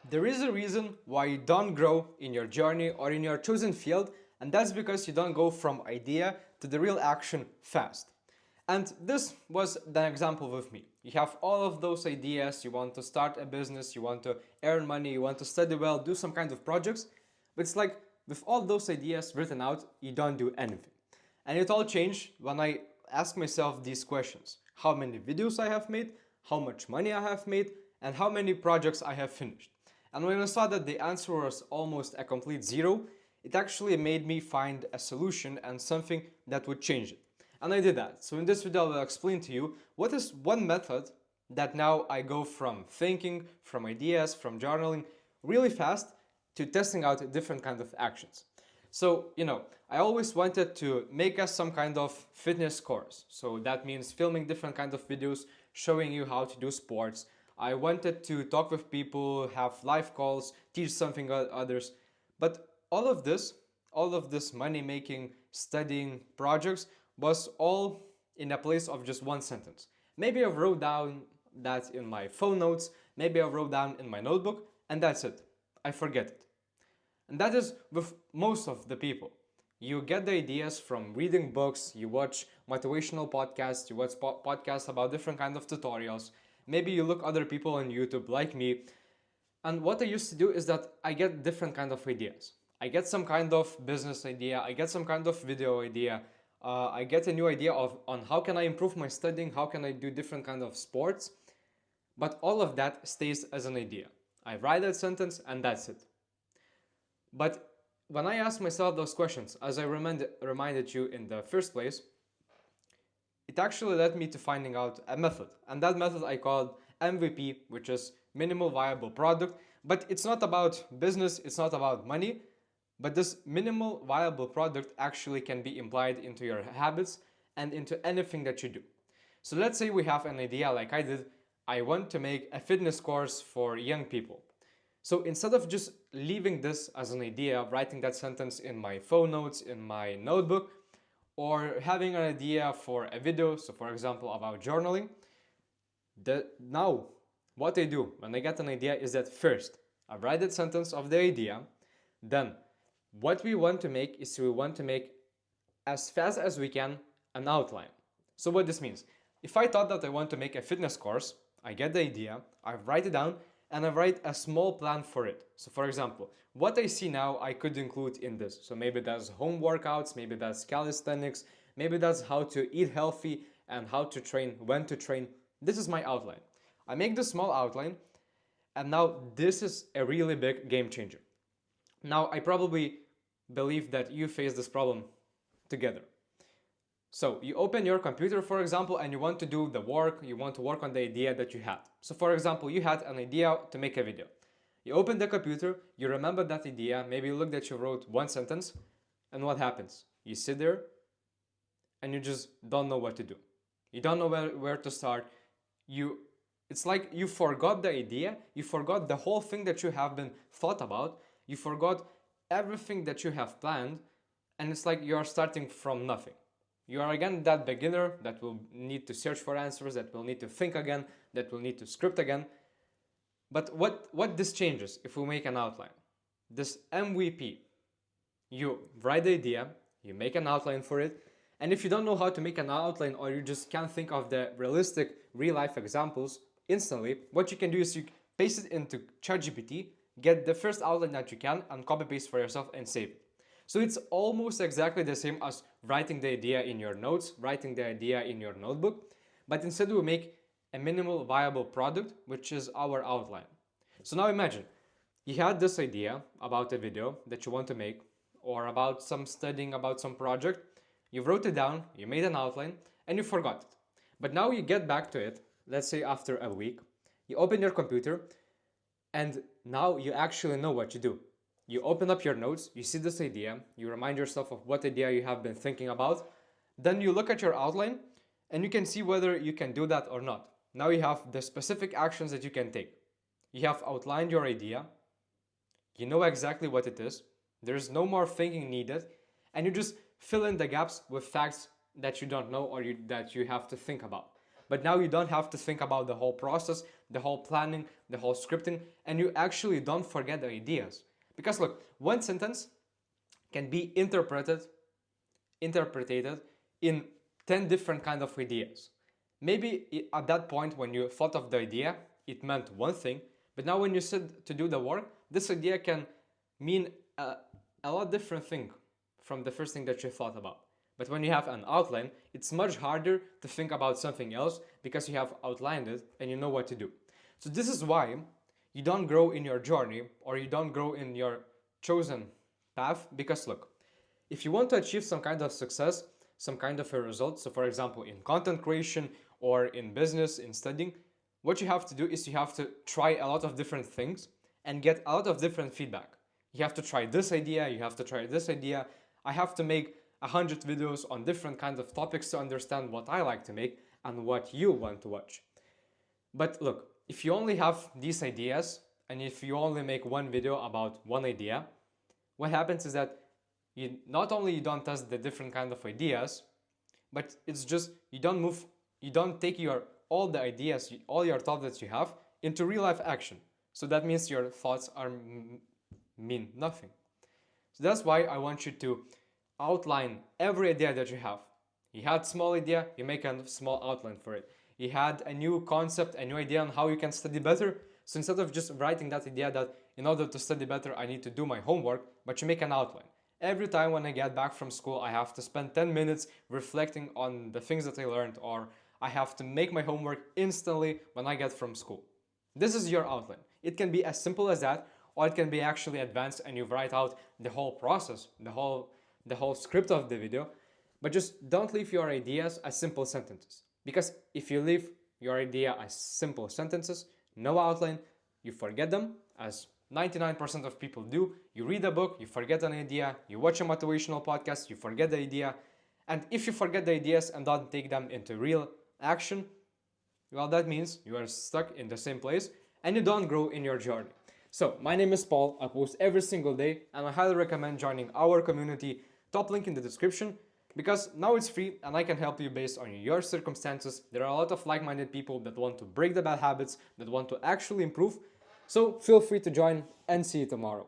There is a reason why you don't grow in your journey or in your chosen field, and that's because you don't go from idea to the real action fast. And this was the example with me. You have all of those ideas, you want to start a business, you want to earn money, you want to study well, do some kind of projects, but it's like with all those ideas written out, you don't do anything. And it all changed when I asked myself these questions. How many videos I have made, how much money I have made, and how many projects I have finished. And when I saw that the answer was almost a complete zero, it actually made me find a solution and something that would change it. And I did that. So in this video, I will explain to you what is one method that now I go from thinking, from ideas, from journaling really fast to testing out different kind of actions. So, I always wanted to make us some kind of fitness course. So that means filming different kind of videos, showing you how to do sports. I wanted to talk with people, have live calls, teach something others. But all of this money making, studying projects was all in a place of just one sentence. Maybe I wrote down that in my phone notes, maybe I wrote down in my notebook, and that's it. I forget it. And that is with most of the people. You get the ideas from reading books, you watch motivational podcasts, you watch podcasts about different kind of tutorials. Maybe you look other people on YouTube like me. And what I used to do is that I get different kind of ideas. I get some kind of business idea, I get some kind of video idea, I get a new idea on how can I improve my studying, how can I do different kind of sports. But all of that stays as an idea. I write that sentence and that's it. But when I asked myself those questions, as I reminded you in the first place, it actually led me to finding out a method. And that method I called MVP, which is minimal viable product. But it's not about business, it's not about money. But this minimal viable product actually can be implied into your habits and into anything that you do. So let's say we have an idea like I did. I want to make a fitness course for young people. So instead of just leaving this as an idea, writing that sentence in my phone notes, in my notebook, or having an idea for a video, so for example about journaling, now what I do when I get an idea is that first, I write that sentence of the idea, then what we want to make is we want to make as fast as we can an outline. So what this means, if I thought that I want to make a fitness course, I get the idea, I write it down, and I write a small plan for it. So for example, what I see now I could include in this. So maybe that's home workouts, maybe that's calisthenics, maybe that's how to eat healthy and how to train, when to train. This is my outline. I make this small outline, and now this is a really big game changer. Now I probably believe that you face this problem together. So you open your computer, for example, and you want to do the work, you want to work on the idea that you had. So for example, you had an idea to make a video. You open the computer, you remember that idea, maybe you look that you wrote one sentence, and what happens? You sit there and you just don't know what to do. You don't know where to start. It's like you forgot the idea, you forgot the whole thing that you have been thought about, you forgot everything that you have planned, and it's like you are starting from nothing. You are again that beginner that will need to search for answers, that will need to think again, that will need to script again. But what this changes if we make an outline? This MVP, you write the idea, you make an outline for it, and if you don't know how to make an outline or you just can't think of the realistic real-life examples instantly, what you can do is you paste it into ChatGPT, get the first outline that you can, and copy-paste for yourself and save it. So it's almost exactly the same as writing the idea in your notes, writing the idea in your notebook, but instead we make a minimal viable product, which is our outline. So now imagine, you had this idea about a video that you want to make, or about some studying, about some project, you wrote it down, you made an outline, and you forgot it. But now you get back to it, let's say after a week, you open your computer, and now you actually know what you do. You open up your notes, you see this idea, you remind yourself of what idea you have been thinking about, then you look at your outline and you can see whether you can do that or not. Now you have the specific actions that you can take. You have outlined your idea, you know exactly what it is, there's no more thinking needed, and you just fill in the gaps with facts that you don't know or that you have to think about. But now you don't have to think about the whole process, the whole planning, the whole scripting, and you actually don't forget the ideas. Because look, one sentence can be interpreted in 10 different kind of ideas. Maybe at that point when you thought of the idea, it meant one thing, but now when you sit to do the work, this idea can mean a lot different thing from the first thing that you thought about. But when you have an outline, it's much harder to think about something else because you have outlined it and you know what to do. So this is why you don't grow in your journey or you don't grow in your chosen path, because look, if you want to achieve some kind of success, some kind of a result, so for example in content creation or in business, in studying, what you have to do is you have to try a lot of different things and get a lot of different feedback. You have to try this idea, you have to try this idea. I have to make 100 videos on different kinds of topics to understand what I like to make and what you want to watch. But look, if you only have these ideas and if you only make one video about one idea, what happens is that you not only you don't test the different kind of ideas, but it's just you don't take your all the ideas, all your thoughts that you have into real life action. So that means your thoughts are mean nothing. So that's why I want you to outline every idea that you have. You had small idea, you make a small outline for it. You had a new concept, a new idea on how you can study better. So instead of just writing that idea that in order to study better I need to do my homework, but you make an outline. Every time when I get back from school, I have to spend 10 minutes reflecting on the things that I learned, or I have to make my homework instantly when I get from school. This is your outline. It can be as simple as that, or it can be actually advanced and you write out the whole process, the whole script of the video, but just don't leave your ideas as simple sentences. Because if you leave your idea as simple sentences, no outline, you forget them, as 99% of people do. You read a book, you forget an idea, you watch a motivational podcast, you forget the idea. And if you forget the ideas and don't take them into real action, well, that means you are stuck in the same place and you don't grow in your journey. So, my name is Paul, I post every single day and I highly recommend joining our community, top link in the description, because now it's free and I can help you based on your circumstances. There are a lot of like-minded people that want to break the bad habits, that want to actually improve. So feel free to join and see you tomorrow.